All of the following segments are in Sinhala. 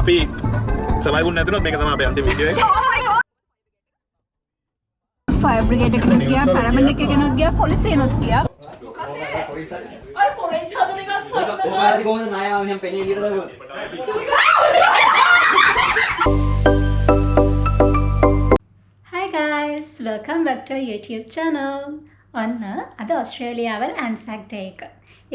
අපි සබයිුන් නැතුනොත් මේක තමයි අපේ අන්තිම වීඩියෝ එක. ෆයර් බ්‍රිගේඩ් එකකට ගියා, පැරමෙඩික් එකකට ගියා, පොලිසියනොත් ගියා. අර පොරෙන්ච් හදන එකක් ඔයාලට කොහොමද නායාව මෙහෙම පෙනී එළියට දාගන්නේ? Hi guys, welcome back to our YouTube channel. ඔන්න අද ඔස්ට්‍රේලියාවල් ANZAC Day එක.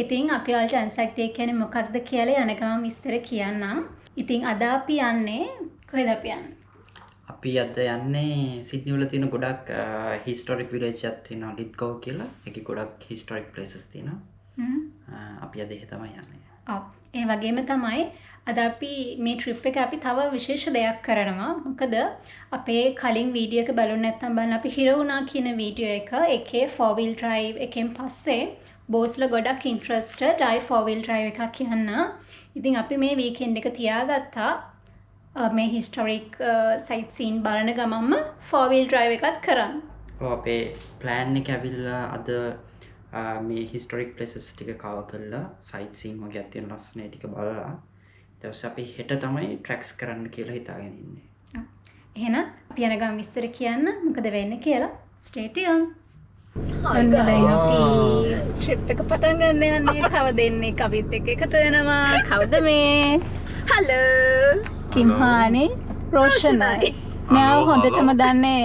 ඉතින් අපි ඔයාලට ANZAC Day කියන්නේ මොකක්ද කියලා යන ගමන් විස්තර කියන්නම්. ඉතින් අද අපි යන්නේ කොහෙද අපි යන්නේ? අපි අද යන්නේ සිඩ්නි වල තියෙන ගොඩක් හිස්ටොරික් විලේජ් එකක් තියෙනවා ලිත්ගෝ කියලා. ඒකේ ගොඩක් හිස්ටොරික් ප්ලේසස් තියෙනවා. අපි අද එහෙ තමයි යන්නේ. ඔව්. ඒ වගේම තමයි අද අපි මේ ට්‍රිප් එක අපි තව විශේෂ දෙයක් කරනවා. මොකද අපේ කලින් වීඩියෝ එක බලුන් නැත්නම් බලන්න අපි හිර වුණා කියන වීඩියෝ එක එකේ 4 wheel drive එකෙන් පස්සේ බෝස්ලා ගොඩක් ඉන්ට්‍රස්ටඩ් ආයි 4 wheel drive එකක් යන්න. ඉතින් අපි මේ වීකෙන්ඩ් එක තියාගත්තා මේ හිස්ටොරික් සයිට් සීන් බලන ගමන්ම 4 wheel drive එකත් කරන්න. ඔව් අපේ ප්ලෑන් එක ඇවිල්ලා අද මේ හිස්ටොරික් ප්ලේසස් ටික කවර් කරලා සයිට් සීන් වගේ තියෙන ලස්සන ටික බලලා ඊට පස්සේ අපි හෙට තමයි ට්‍රැක්ස් කරන්න කියලා හිතාගෙන ඉන්නේ. එහෙනම් අපි යන ගමන් විස්තර කියන්න මොකද වෙන්නේ කියලා stay tuned. Hi guys. Trip එක පටන් ගන්න යන්නේ තව දෙන්නෙක් අපිත් එක්ක එකතු වෙනවා. කවුද මේ? Hello. කිම්හානි රෝෂනයි. මම හොඳටම දන්නේ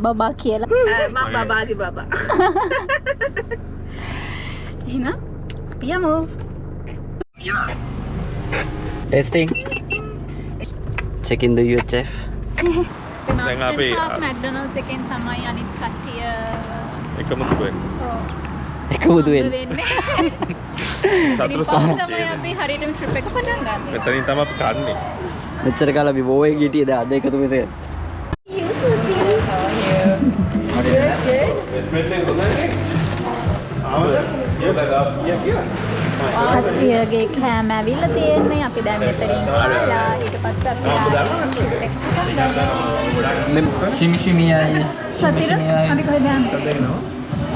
බබා කියලා. මම බබාගේ බබා. එහෙනම් අපි යමු. ටෙස්ටිං. checking the UHF. දැන් අපි McDonald's එකෙන් තමයි අනිත් කට්ටිය එකම වෙන්නේ. ඔව්. එකමුතු වෙන්නේ. සතුරු තමයි අපි හරියටම ට්‍රිප් එක පටන් ගන්න. මෙතනින් තමයි අපි කන්නේ. මෙච්චර කාල අපි බෝවේ ගිටියද අද එකතු වෙතේ. කට්ටියගේ කෑම ඇවිල්ලා තියෙන්නේ. අපි දැන් මෙතනින් කාලා ඊට පස්සේ අපි ශිමි ශිමියයි. සතිර අපි කොහෙද යන්නේ?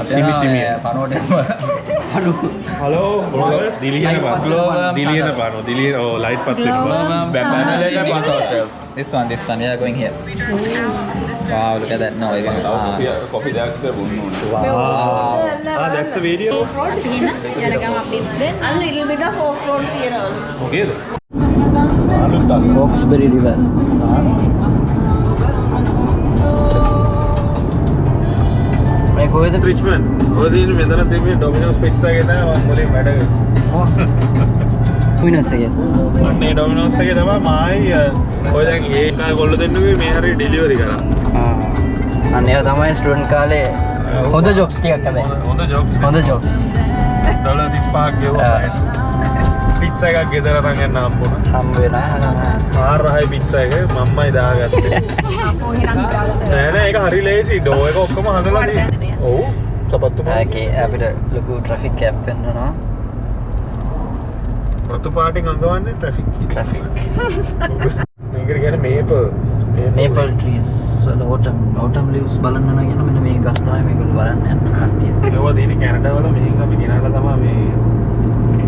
Simi simi. Hello. Dilihan apa? Dilihan oh light patut. This one, yeah, going here. Wow, look at that. No, you're gonna. Coffee dah kita bunun. Wow. That's the video. අපි එන යන ගම අප්ඩේට්ස් දෙන්න. A little bit of off-road තියෙනවා. Okay. Roxbury River. මේ කොහෙද Richmond. ඔය දින මෙතන තිබ්බේ Domino's pizza එක තමයි මම මුලින් වැඩ කරේ. Domino's එකේ. අන්නේ Domino's එකේ තමයි මායි ඔය දැන් ඒක කොල්ල දෙන්නුවේ මේ හරිය ඩෙලිවරි කරා. අන්න ඒක තමයි ස්ටුඩන්ට් කාලේ හොඳ ජොබ්ස් ටිකක් හැබැයි. හොඳ ජොබ්ස්. හොඳ ජොබ්ස්. $35ක් ගෙවුවා. pizza එකක් ගෙදර අරන් යන්න හම්බුණා. හම්බ වෙනා. ආරහයි pizza එක මම්මයි දාගත්තේ. නෑ නෑ ඒක හරි ලේසි. ඩෝ එක ඔක්කොම හදලා තියෙන්නේ. ඔව්. සපත්තු ඕකේ අපිට ලොකු ට්‍රැෆික් කැප් වෙනවා. රතු පාටින් අඟවන්නේ ට්‍රැෆික්. ට්‍රැෆික්. මේකට කියන්නේ මේපල්. මේපල් ට්‍රීස් වල autumn leaves බලන්න යන කියන මෙන්න මේ ගස් තමයි මේගොල්ලෝ බලන්න යන කට්ටිය. ඒවා තියෙන්නේ කැනඩා වල මෙහෙන් අපි ගෙනල්ලා තමයි මේ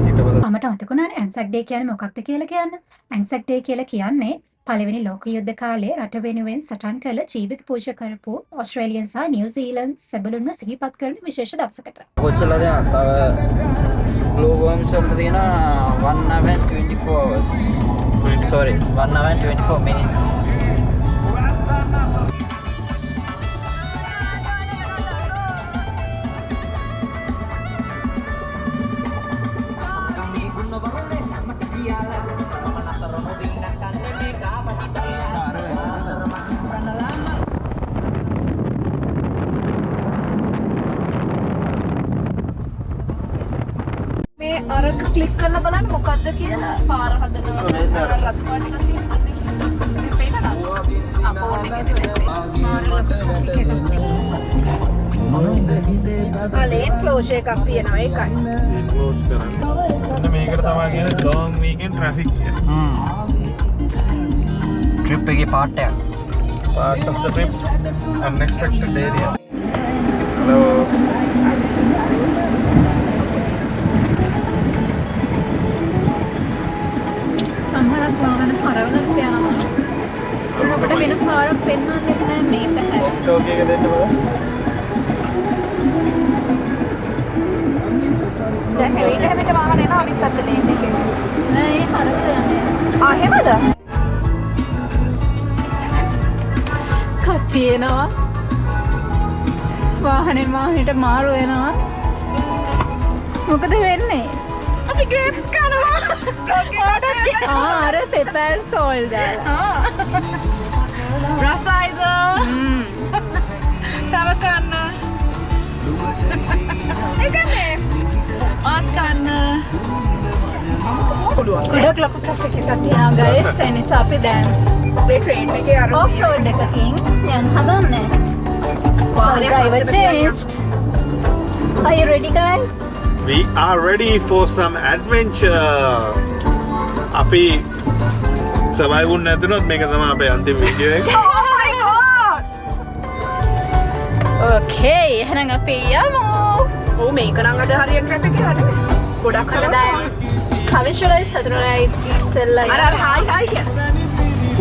හිටවල. මට මතකුණානේ ANZAC Day කියන්නේ මොකක්ද කියලා කියන්න. ANZAC Day කියලා කියන්නේ පළවෙනි ලෝක යුද්ධ කාලේ රට වෙනුවෙන් සටන් කළ ජීවිත පූජා කරපු ඕස්ට්‍රේලියන් සහ නිව්සීලන්ත සැබළුන්ව සිහිපත් කරන විශේෂ දවසකට. කොච්චරද තව ග්ලෝබ් වර්ම්ස් වල තියෙන 1 hour and 24 hours. Sorry, 1 hour and 24 minutes. මේ අර ක්ලික් කරලා බලන්න මොකද්ද කියලා පාර හදනවා. රතු පාට එකක් තියෙනවා. පේනවද? අපෝට් එකේ ලේන් ක්ලෝෂර් එකක් තියෙනවා ඒකයි. ක්ලෝස් කරන්නේ. මේකට තමයි කියන්නේ long weekend traffic කියලා. ට්‍රිප් එකේ පාර්ට් එකක්. Part of the trip, unexpected area. Hello. සමහරක් වාහන පරවල පාරක් පෙන්වන්නෙත් නෑ මේ පැහැ. ඔක්ටෝක් එක දෙන්න බලන්න. දැන් හැවිලා හැමෙට වාහන එනවා අනිත් පැත්තට ලේන් එකේ. නෑ ඒ හරක යන්නේ. ආ එහෙමද? කට්ටිය එනවා. වාහනේ මාහිට මාරු වෙනවා. මොකද වෙන්නේ? අපි ග්‍රේප්ස් කනවා. අර පෙපර් සෝල් දාලා. රසයිද? තව කන්න. ඒකනේ. ආත් කන්න. ගොඩක් ලොකු ට්‍රැෆික් එකක් තියෙනවා guys. ඒ නිසා අපි දැන් මේ ට්‍රේන් එකේ අර off road එකකින් යන්න හදන්නේ. So driver changed. Are you ready guys? We are ready for some adventure. අපි survive වුණ නැතුනොත් මේක තමයි අපේ අන්තිම වීඩියෝ එක. Oh my god. Okay, එහෙනම් අපි යමු. ඕ මේක නම් අද හරියට ට්‍රැෆික් එක හරිනේ. ගොඩක් හරියට. කවිශුලයි සතුරයි ඉස්සෙල්ලා අර හායි හායි කියන.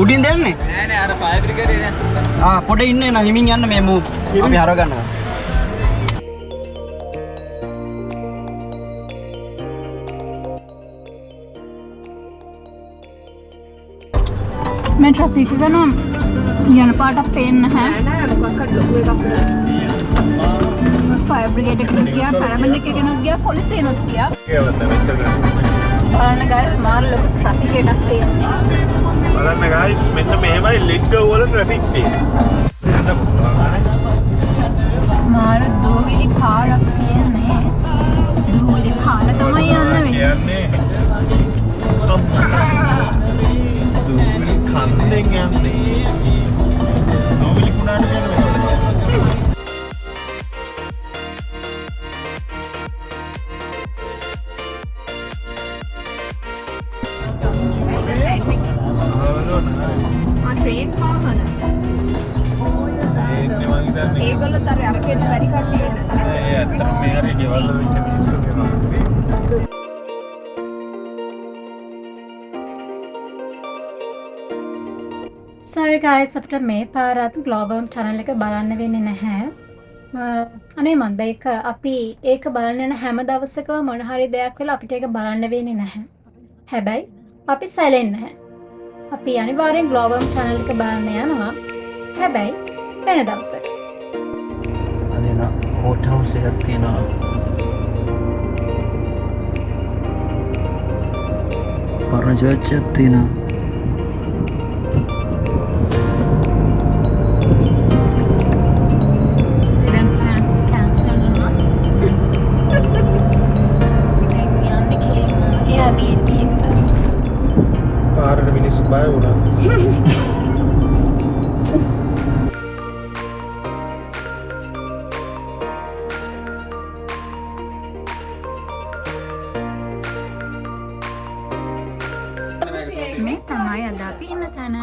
උඩින් දෙන්නේ නෑ නෑ අර ෆයර් බ්‍රිගේඩ් එක පොඩ ඉන්න න හිමින් යන්න මේ මූ අපි හරගන්නවා මේ ට්‍රැෆික් එක නම් යන පාටක් පේන්නේ නැහැ. නෑ මොකක්ද ලොකු එකක්. ෆයර් බ්‍රිගේඩ් එකකට ගියා, පැරමෙඩික් එකකට ගියා, පොලිසියනොත් ගියා. ඒවත් මෙච්චර. බලන්න guys මාර ලොකු ට්‍රැෆික් එකක් තියෙනවා. බලන්න guys මෙන්න මෙහෙමයි ලිග්ග වල ට්‍රැෆික් තියෙන්නේ. මාර දූවිලි පාරක් තියෙන්නේ. දූවිලි පාර තමයි යන්න වෙන්නේ. කියන්නේ දූවිලි කන්දෙන් යන්නේ. දූවිලි කුණාට යන්නේ. ට්‍රේන් වාහන. ඒගොල්ලෝ තර අරගෙන වැඩි කට්ටිය එන්න. ඒ ඇත්තටම මේ හරිය ගෙවල් වල ඉන්න මිනිස්සු වෙනවා. Sorry guys අපිට මේ පාරත් Global channel එක බලන්න වෙන්නේ නැහැ. අනේ මන්ද ඒක අපි ඒක බලන්න යන හැම දවසකම මොන හරි දෙයක් වෙලා අපිට ඒක බලන්න වෙන්නේ නැහැ. හැබැයි අපි සැලෙන්නේ නැහැ. අපි අනිවාර්යෙන් Global channel එක බලන්න යනවා. හැබැයි වෙන දවසක. අදේන කෝට් හවුස් එකක් තියෙනවා පරණ චර්ච් එකක් තියෙනවා Then plans cancel වෙනවා. දැන් යන්නේ කියලා Airbnb එකට. පාරේ මිනිස්සු බය වුණා. මේ තමයි අද අපි ඉන්න තැන.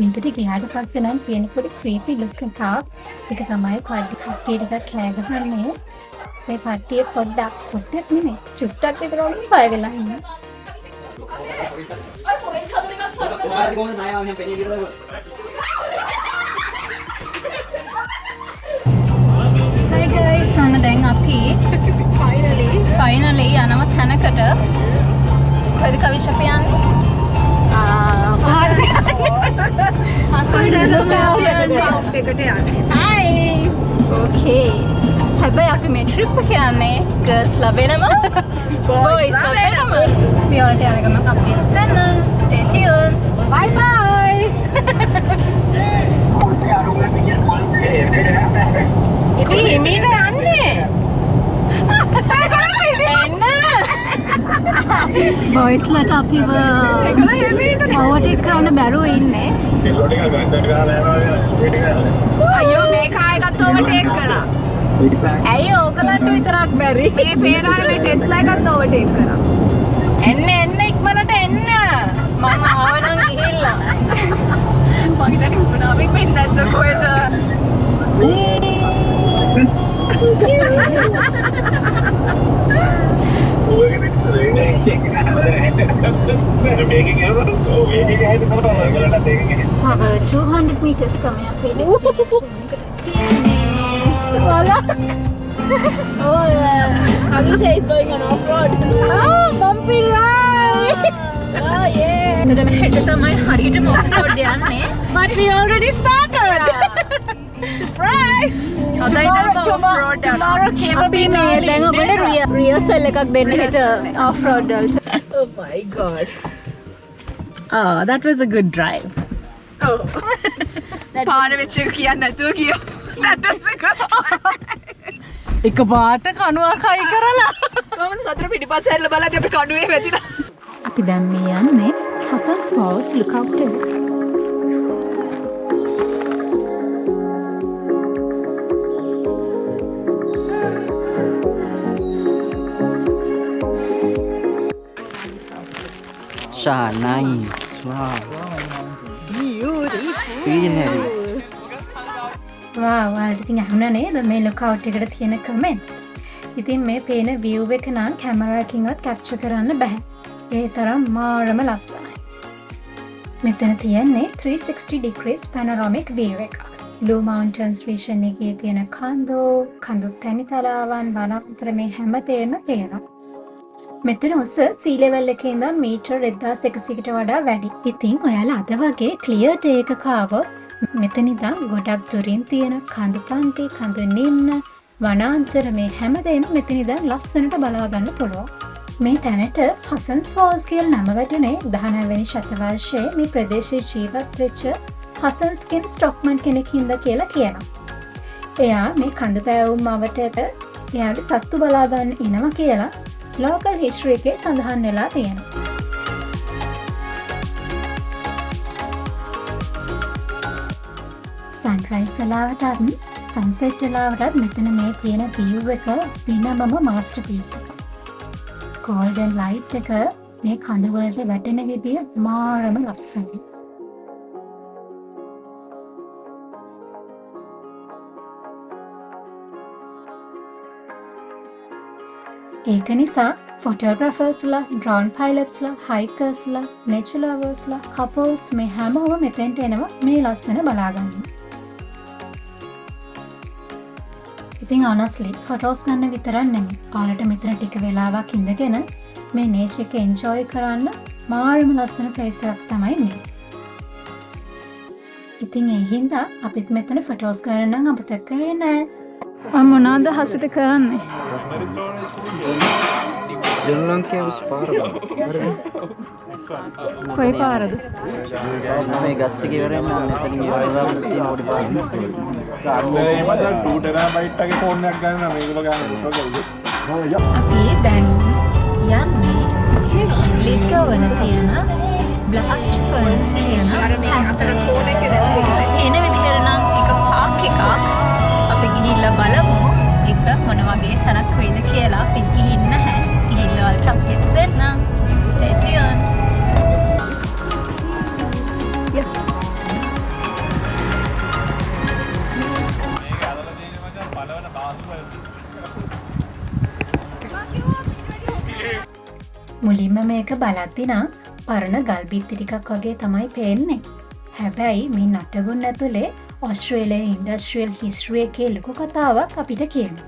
මේකට ගියාට පස්සේ නම් තියෙන පොඩි ක්‍රීපි ලුක් එකක්. ඒක තමයි කට්ටිය ටිකක් කෑ ගහන්නේ. මේ කට්ටිය පොඩ්ඩක් නෙමෙයි චුට්ටක් විතර වගේ බය වෙලා ඉන්නේ. Hi guys, අන්න දැන් අපි finally යනවා තැනකට. කොහෙද කවිෂ අපි යන්නේ? Okay. හැබැයි අපි මේ ට්‍රිප් එක යන්නේ ගර්ල්ස් ලබෙනම බොයිස් ලබෙනම. මේ වලට යන ගමන් අප්ඩේට්ස් ගන්න. Stay tuned. Bye bye. ඉතින් හිමීට යන්නේ. බොයිස්ලට අපිව ඕවර්ටේක් කරන්න බැරුව ඉන්නේ. කිලෝ ටික ගන්නට ගහලා යනවා වේටි කරලා. අයියෝ මේ කායකත් ඕවර්ටේක් කරා. ඇයි ඕගලන්ට විතරක් බැරි? මේ පේනවනේ මේ ටෙස්ලා එකත් ඕවර්ටේක් කරා. එන්න ඉක්මනට එන්න. මං ආවනම් ගිහිල්ලා. මම දැන් උනාමින් වෙන්නේ නැද්ද කොහෙද? Have 200 meters coming up in Adisha is going on off-road. Bumpy ride! Oh yeah! එතන හෙට තමයි හරියටම off-road යන්නේ. But we already started! Surprise! අදයි දැන් off-road tomorrow අපි මේ දැන් ඔයගොල්ලෝ රියර්සල් එකක් දෙන්න හෙට off-road වලට. Oh my god. Oh, that was a good drive. Oh. පාර වෙච්ච එක කියන්න නැතුව කියෝ. That was a good එක පාට කණුවක් හයි කරලා. කොහොමද සතර පිටිපස්ස හැරිලා බලද්දී අපි කණුවේ වැදිලා. අපි දැන් මේ යන්නේ Hassans Falls lookout එක. Sha, nice. Wow. Sceneries. ඔයාලට ඉතින් අහුණා නේද මේ ලොකවුට් එකට තියෙන කමෙන්ට්ස්. ඉතින් මේ පේන view එක නම් කැමරා එකකින්වත් කැප්චර් කරන්න බෑ. ඒ තරම් මාරම ලස්සනයි. මෙතන තියෙන්නේ 360 degrees panoramic view එකක්. Blue Mountains region එකේ තියෙන කඳු තැනි තලාවන් වනාන්තර මේ හැමතේම පේනවා. මෙතන උස sea level එකේ ඉඳන් මීටර් 1100කට වඩා වැඩි. ඉතින් ඔයාලා අද වගේ clear day එකක ආවොත් මෙතන ඉඳන් ගොඩක් දුරින් තියෙන කඳු පන්ති, කඳු නිම්න, වනාන්තර මේ හැමදේම මෙතන ඉඳන් ලස්සනට බලා ගන්න පුළුවන්. මේ තැනට Hassans Falls කියලා නම වැටුනේ 19 වෙනි ශතවර්ෂයේ මේ ප්‍රදේශයේ ජීවත් වෙච්ච Hassans කියන ස්ටොක්මන් කෙනෙක් හින්දා කියලා කියනවා. එයා මේ කඳු පෑවුම් මවටට එයාගේ සත්තු බලා ගන්න එනවා කියලා local history එකේ සඳහන් වෙලා තියෙනවා. sunrise වෙලාවටත් sunset වෙලාවටත් මෙතන මේ තියෙන view එක වෙනමම masterpiece එකක්. golden light එක මේ කඳු වලට වැටෙන විදිය මාරම ලස්සනයි. ඒක නිසා photographers ලා, drone pilots ලා, hikers ලා, nature lovers ලා, couples මේ හැමෝම මෙතෙන්ට එනවා මේ ලස්සන බලා ගන්න. ඉතින් honestly photos ගන්න විතරක් නෙමෙයි. ඔයාලට මෙතන ටික වෙලාවක් ඉඳගෙන මේ nature එක enjoy කරන්න මාරම ලස්සන place එකක් තමයි මේ. ඉතින් ඒ හින්දා අපිත් මෙතන photos ගන්න නම් අමතක කරේ නෑ. මොනවාද හසිත කරන්නේ? ජනලංකේ විස්පාර කොයි පාරද? මේ ගස් ටික ඉවරෙන් නම් මෙතනින් ඉවරලා තියෙන ඕඩි පාර. ඒ මත 2 ටෙරාබයිට් එකේ ෆෝන් එකක් ගන්න මේගොල්ලෝ ගන්න අපි දැන් යන්නේ ලිත්ගෝ වල තියෙන බ්ලාස්ට් ෆර්නස් කියන මේ අතර කෝණ එකේ දැන් එන විදිහට නම් එක පාක් එකක් අපි ගිහිල්ලා බලමු එක මොන වගේ තැනක් වෙයිද කියලා. අපි ගිහින් නැහැ. ගිහිල්ලා වල චොක්ලට්ස් දෙන්නම්. Stay tuned. මුලින්ම මේක බලද්දි නම් පරණ ගල් බිත්ති ටිකක් වගේ තමයි පේන්නේ. හැබැයි මේ නටබුන් ඇතුලේ ඔස්ට්‍රේලියාවේ ඉන්ඩස්ට්‍රියල් හිස්ටරි එකේ ලොකු කතාවක් අපිට කියනවා.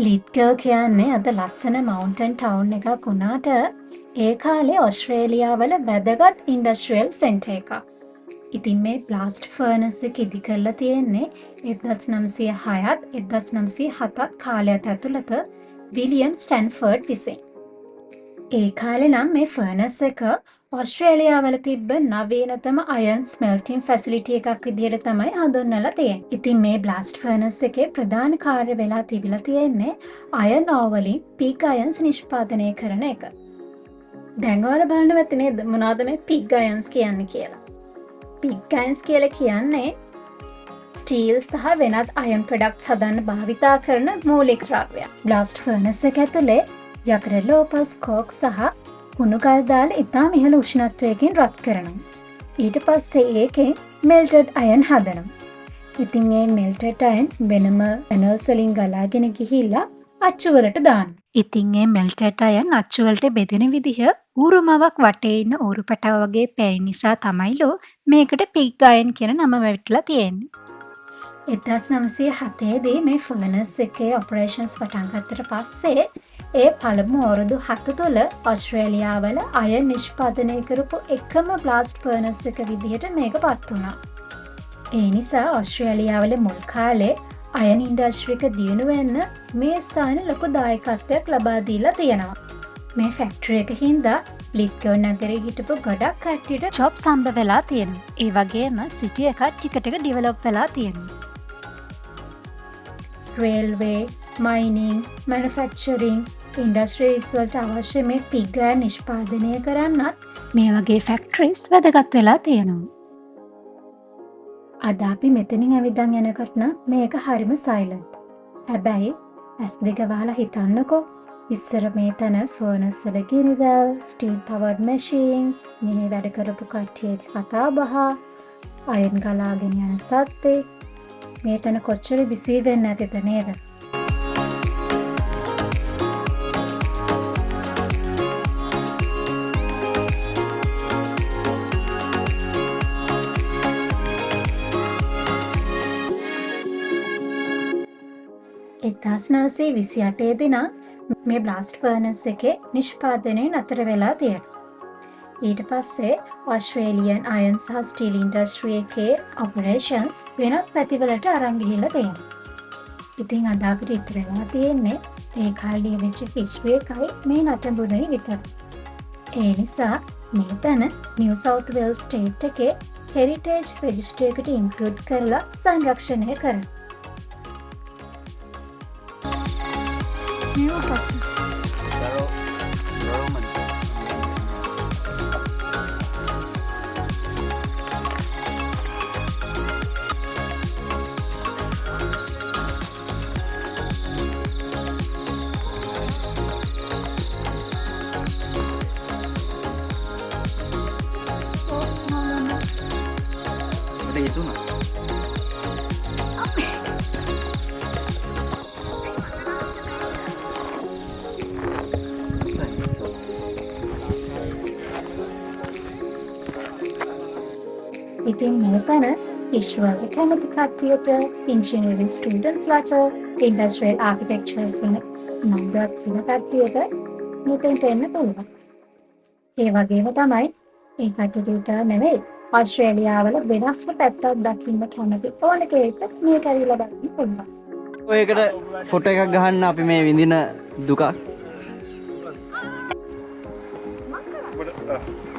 ලිත්ගෝ කියන්නේ අද ලස්සන මවුන්ටන් ටවුන් එකක් වුණාට ඒ කාලේ ඔස්ට්‍රේලියාවල වැදගත් ඉන්ඩස්ට්‍රියල් සෙන්ටර් එකක්. ඉතින් මේ බ්ලාස්ට් ෆර්නස් එක ඉදි කරලා තියෙන්නේ 1906ත් 1907ත් කාලයට ඇතුළත විලියම් ස්ටැන්ෆර්ඩ් විසින්. ඒ කාලේ නම් මේ ෆර්නස් එක ඔස්ට්‍රේලියාවල තිබ්බ නවීනතම අයන් ස්මෙල්ටින් ෆැසිලිටි එකක් විදිහට තමයි හඳුන්වලා තියෙන්නේ. ඉතින් මේ බ්ලාස්ට් ෆර්නස් එකේ ප්‍රධාන කාර්ය වෙලා තිබිලා තියෙන්නේ අයන් ඕ වලින් පිග් අයන්ස් නිෂ්පාදනය කරන එක. දැන් ඔයාලා බලන්න ඇති නේද මොනවද මේ පිග් අයන්ස් කියන්නේ කියලා. පිග් අයන්ස් කියලා කියන්නේ ස්ටීල් සහ වෙනත් අයන් ප්‍රොඩක්ට්ස් හදන්න භාවිතා කරන මූලික ද්‍රව්‍යයක්. බ්ලාස්ට් ෆර්නස් එක ඇතුලේ යකඩ කෝක් සහ කුණුකල් දාලා ඉතාම ඉහළ උෂ්ණත්වයකින් රත් කරනවා. ඊට පස්සේ ඒකෙන් මෙල්ටඩ් අයන් හදනවා. ඉතින් ඒ මෙල්ටඩ් අයන් වෙනම පැනල්ස් වලින් ගලාගෙන ගිහිල්ලා අච්චුවලට දානවා. ඉතින් ඒ මෙල්ටඩ් අයන් අච්චුවලට බෙදෙන විදිහ ඌරුමවක් වටේ ඉන්න ඌරු පැටව වගේ පැරි නිසා තමයිලෝ මේකට පිග් අයන් කියන නම වැටිලා තියෙන්නේ. 1907 දී මේ ෆර්නස් එකේ ඔපරේෂන්ස් පටන් ගත්තට පස්සේ ඒ පළමු අවුරුදු 7 තුළ ඔස්ට්‍රේලියාවල අයන් නිෂ්පාදනය කරපු එකම බ්ලාස්ට් ෆර්නස් එක විදිහට මේක පත් වුණා. ඒ නිසා ඔස්ට්‍රේලියාවල මුල් කාලේ අයන් ඉන්ඩස්ට්‍රි එක දියුණු වෙන්න මේ ස්ථානේ ලොකු දායකත්වයක් ලබා දීලා තියෙනවා. මේ ෆැක්ටරි එක හින්දා ලිත්ගෝ නගරේ හිටපු ගොඩක් කට්ටියට ජොබ්ස් හම්බ වෙලා තියෙනවා. ඒ වගේම සිටි එකත් ටික ටික ඩිවෙලොප් වෙලා තියෙනවා. රේල්වේ, මයිනිං, මැනුෆැක්චරිං ඉන්ඩස්ට්‍රීස් වලට අවශ්‍ය මේ පිග් අයන් නිෂ්පාදනය කරන්නත් මේ වගේ ෆැක්ටරිස් වැදගත් වෙලා තියෙනවා. අද අපි මෙතනින් ඇවිදන් යනකොට නම් මේක හරිම සයිලන්ට්. හැබැයි ඇස් දෙක වහලා හිතන්නකෝ ඉස්සර මේ තැන ෆර්නස් වල ගිනිදැල්, ස්ටීම් පවර්ඩ් මැෂින්ස්, මේ වැඩ කරපු කට්ටියගේ කතා බහ, අයන් ගලාගෙන යන සද්දේ මේ තැන කොච්චර බිසී වෙන්නේ නැතිද නේද? එක්දාස් 928 දිනා මේ බ්ලාස්ට් ෆර්නස් එකේ නිෂ්පාදනය නතර වෙලා තියෙනවා. ඊට පස්සේ ඔස්ට්‍රේලියන් අයන් සහ ස්ටීල් ඉන්ඩස්ට්‍රි එකේ ඔපරේෂන්ස් වෙනත් පැතිවලට අරන් ගිහිල්ලා තියෙනවා. ඉතින් අද අපිට ඉතුරු වෙලා තියෙන්නේ ඒ කාලේ වෙච්ච හිස්ටරි එකයි මේ නටඹුනේ විතරයි. ඒ නිසා මේ තැන නිව් සවුත් වේල්ස් ස්ටේට් එකේ හෙරිටේජ් රෙජිස්ටර් එකට ඉන්ක්ලූඩ් කරලා සංරක්ෂණය කරනවා. ඉතින් මේ තැන ඉස්රෝට කැමති කට්ටියට ඉංජිනේරින් ස්ටුඩන්ට්ස්ලාට ඉන්ඩස්ට්‍රියල් ආකිටෙක්චර්ස් ගැන නම්බරක් කියන කට්ටියට මෙතෙන්ට එන්න පුළුවන්. ඒ වගේම තමයි ඒ කට්ටියට නෙවෙයි ඔස්ට්‍රේලියාවල වෙනස්ම පැත්තක් දකින්න කැමති ඕන කෙනෙක් මේක ඇවිල්ලා බලන්න පුළුවන්. ඔයකට ෆොටෝ එකක් ගහන්න අපි මේ විඳින දුක.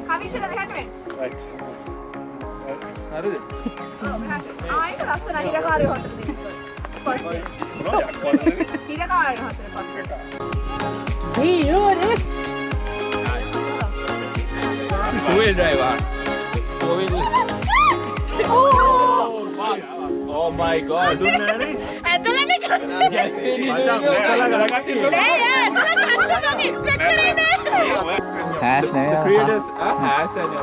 කවිෂල දෙහට වෙන්න. right. හරිද? ආයෙත් ලස්සන හිරකාරයෝ හතර දෙනෙක්. හිරකාරයෝ හතර පස්සේ. Two-wheel driver. Four-wheel. Oh my god. දුන්නානේ. ඇදලානේ ගත්තා. Hash නේ. Creators has and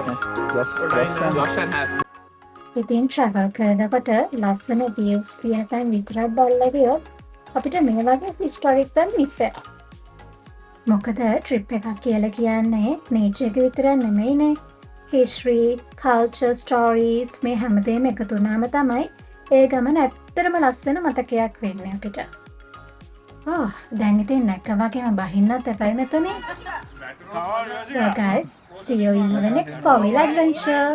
Josh and Hash. ඉතින් ට්‍රැවල් කරනකොට ලස්සන views තියෙන තැන් විතරක් බලලා ගියොත් අපිට මේ වගේ හිස්ටොරික් තැන් මිස් වෙනවා. මොකද ට්‍රිප් එකක් කියලා කියන්නේ නේචර් එක විතරක් නෙමෙයිනේ. හිස්ටරි, කල්චර්, ස්ටෝරීස් මේ හැමදේම එකතු වුණාම තමයි ඒ ගමන ඇත්තටම ලස්සන මතකයක් වෙන්නේ අපිට. දැන් ඉතින් නැක්ක වගේම බහින්නත් එපයි මෙතනේ. So guys, see you in our next 4-wheel adventure.